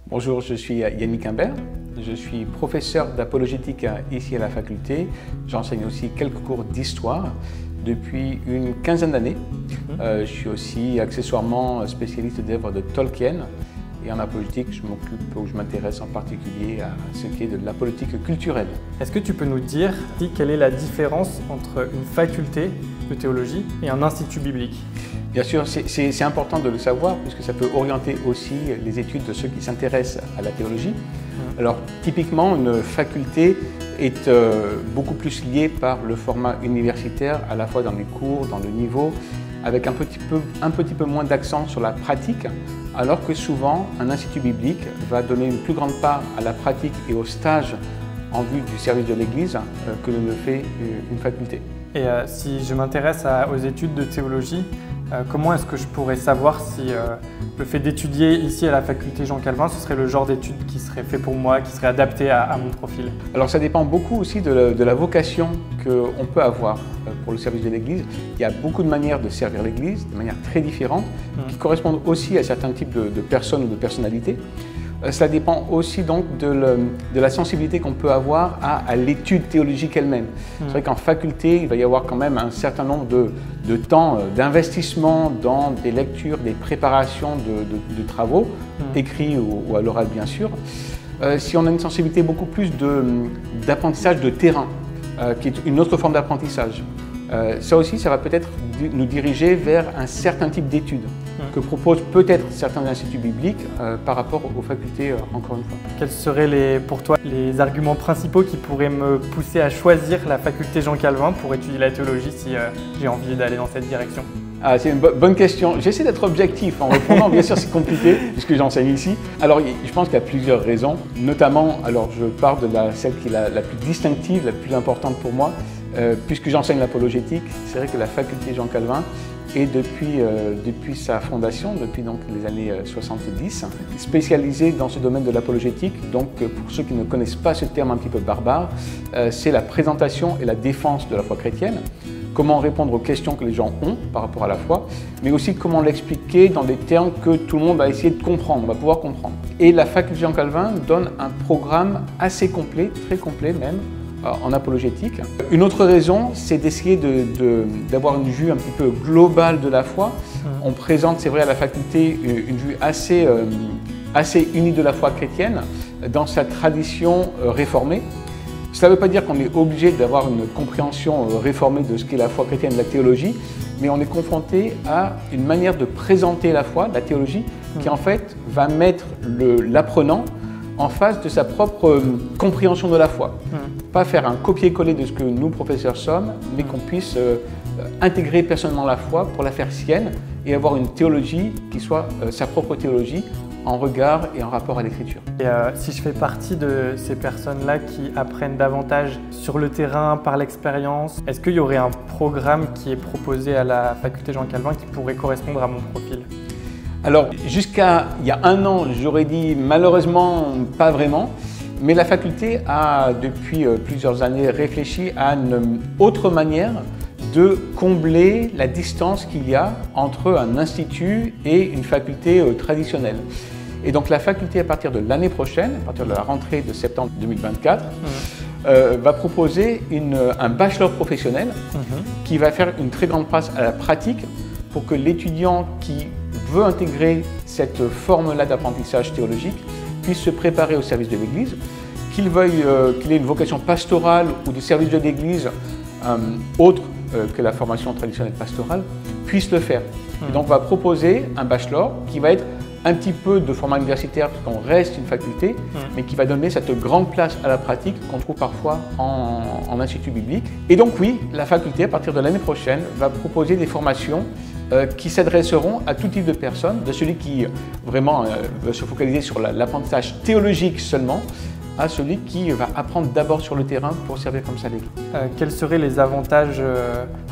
Bonjour, je suis Yannick Imbert. Je suis professeur d'apologétique ici à la faculté. J'enseigne aussi quelques cours d'histoire depuis une quinzaine d'années. Je suis aussi accessoirement spécialiste d'œuvres de Tolkien. Et en apologétique, je m'intéresse en particulier à ce qui est de l'apologétique culturelle. Est-ce que tu peux nous dire quelle est la différence entre une faculté de théologie et un institut biblique? Bien sûr, c'est important de le savoir puisque ça peut orienter aussi les études de ceux qui s'intéressent à la théologie. Alors typiquement, une faculté est beaucoup plus liée par le format universitaire, à la fois dans les cours, dans le niveau, avec un petit peu moins d'accent sur la pratique, alors que souvent un institut biblique va donner une plus grande part à la pratique et au stage en vue du service de l'Église que ne le fait une faculté. Et si je m'intéresse aux études de théologie, comment est-ce que je pourrais savoir si le fait d'étudier ici à la faculté Jean Calvin, ce serait le genre d'études qui serait fait pour moi, qui serait adapté à mon profil? Alors ça dépend beaucoup aussi de la vocation qu'on peut avoir pour le service de l'Église. Il y a beaucoup de manières de servir l'Église, de manières très différentes, qui correspondent aussi à certains types de personnes ou de personnalités. Cela dépend aussi donc de la sensibilité qu'on peut avoir à l'étude théologique elle-même. C'est vrai qu'en faculté, il va y avoir quand même un certain nombre de temps d'investissement dans des lectures, des préparations de travaux, écrits ou à l'oral bien sûr. Si on a une sensibilité beaucoup plus d'apprentissage de terrain, qui est une autre forme d'apprentissage, ça aussi, ça va peut-être nous diriger vers un certain type d'études que proposent peut-être certains instituts bibliques par rapport aux facultés, encore une fois. Quels seraient pour toi les arguments principaux qui pourraient me pousser à choisir la faculté Jean Calvin pour étudier la théologie si j'ai envie d'aller dans cette direction? C'est une bonne question. J'essaie d'être objectif en répondant. Bien sûr, c'est compliqué puisque j'enseigne ici. Alors, je pense qu'il y a plusieurs raisons. Notamment, alors je pars de celle qui est la plus distinctive, la plus importante pour moi. Puisque j'enseigne l'apologétique, c'est vrai que la faculté Jean Calvin est depuis sa fondation, depuis donc les années 70, spécialisée dans ce domaine de l'apologétique. Donc pour ceux qui ne connaissent pas ce terme un petit peu barbare, c'est la présentation et la défense de la foi chrétienne. Comment répondre aux questions que les gens ont par rapport à la foi, mais aussi comment l'expliquer dans des termes que tout le monde va essayer de comprendre, va pouvoir comprendre. Et la faculté Jean Calvin donne un programme assez complet, très complet même, en apologétique. Une autre raison, c'est d'essayer d'avoir une vue un petit peu globale de la foi. On présente, c'est vrai, à la faculté une vue assez unie de la foi chrétienne dans sa tradition réformée. Ça ne veut pas dire qu'on est obligé d'avoir une compréhension réformée de ce qu'est la foi chrétienne, la théologie, mais on est confronté à une manière de présenter la foi, la théologie, qui en fait va mettre l'apprenant en face de sa propre compréhension de la foi. Pas faire un copier-coller de ce que nous, professeurs, sommes, mais qu'on puisse intégrer personnellement la foi pour la faire sienne et avoir une théologie qui soit sa propre théologie en regard et en rapport à l'écriture. Et si je fais partie de ces personnes-là qui apprennent davantage sur le terrain, par l'expérience, est-ce qu'il y aurait un programme qui est proposé à la faculté Jean Calvin qui pourrait correspondre à mon profil? Alors, jusqu'à il y a un an, j'aurais dit malheureusement pas vraiment, mais la faculté a depuis plusieurs années réfléchi à une autre manière de combler la distance qu'il y a entre un institut et une faculté traditionnelle. Et donc la faculté, à partir de l'année prochaine, à partir de la rentrée de septembre 2024, va proposer un bachelor professionnel qui va faire une très grande place à la pratique pour que l'étudiant qui veut intégrer cette forme-là d'apprentissage théologique puisse se préparer au service de l'Église, qu'il ait une vocation pastorale ou de service de l'Église autre que la formation traditionnelle pastorale, puisse le faire. Et donc on va proposer un bachelor qui va être un petit peu de format universitaire parce qu'on reste une faculté, mais qui va donner cette grande place à la pratique qu'on trouve parfois en institut biblique. Et donc oui, la faculté, à partir de l'année prochaine, va proposer des formations qui s'adresseront à tout type de personnes, de celui qui vraiment veut se focaliser sur l'apprentissage théologique seulement, à celui qui va apprendre d'abord sur le terrain pour servir comme ça l'Église. Quels seraient les avantages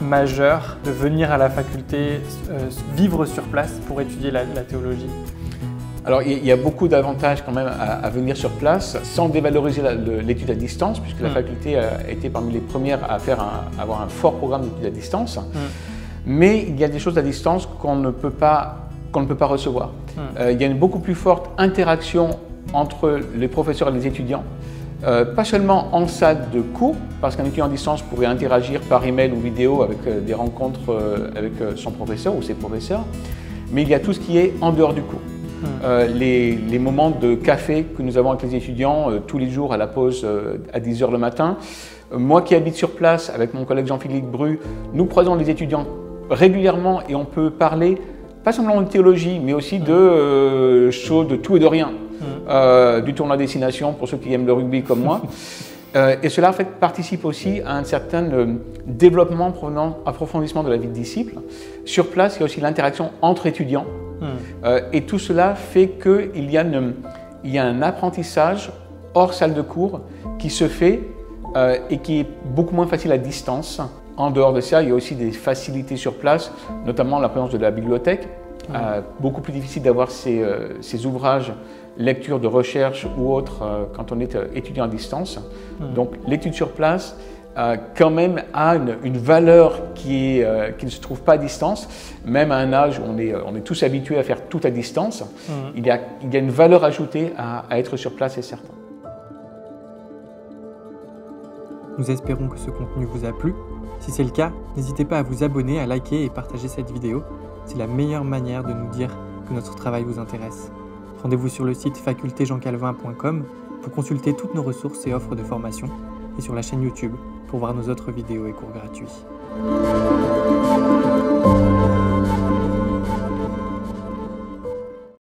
majeurs de venir à la faculté, vivre sur place pour étudier la théologie? Alors il y a beaucoup d'avantages quand même à venir sur place, sans dévaloriser l'étude à distance, puisque la faculté a été parmi les premières à avoir un fort programme d'études à distance. Mais il y a des choses à distance qu'on ne peut pas recevoir. Il y a une beaucoup plus forte interaction entre les professeurs et les étudiants. Pas seulement en salle de cours, parce qu'un étudiant à distance pourrait interagir par email ou vidéo avec des rencontres avec son professeur ou ses professeurs, mais il y a tout ce qui est en dehors du cours. Les moments de café que nous avons avec les étudiants tous les jours à la pause à 10 h le matin. Moi qui habite sur place avec mon collègue Jean-Philippe Bru, nous croisons les étudiants régulièrement et on peut parler pas seulement de théologie, mais aussi de choses de tout et de rien. Du tournoi destination pour ceux qui aiment le rugby comme moi. Et cela en fait, participe aussi à un certain développement, approfondissement de la vie de disciple. Sur place, il y a aussi l'interaction entre étudiants. Et tout cela fait qu'il y a un apprentissage hors salle de cours qui se fait et qui est beaucoup moins facile à distance. En dehors de ça, il y a aussi des facilités sur place, notamment la présence de la bibliothèque. Beaucoup plus difficile d'avoir ces ouvrages, lecture de recherche ou autres quand on est étudiant à distance. Donc l'étude sur place quand même a une valeur qui ne se trouve pas à distance, même à un âge où on est tous habitués à faire tout à distance. Il y a une valeur ajoutée à être sur place, c'est certain. Nous espérons que ce contenu vous a plu. Si c'est le cas, n'hésitez pas à vous abonner, à liker et partager cette vidéo. C'est la meilleure manière de nous dire que notre travail vous intéresse. Rendez-vous sur le site facultéjeancalvin.com pour consulter toutes nos ressources et offres de formation et sur la chaîne YouTube pour voir nos autres vidéos et cours gratuits.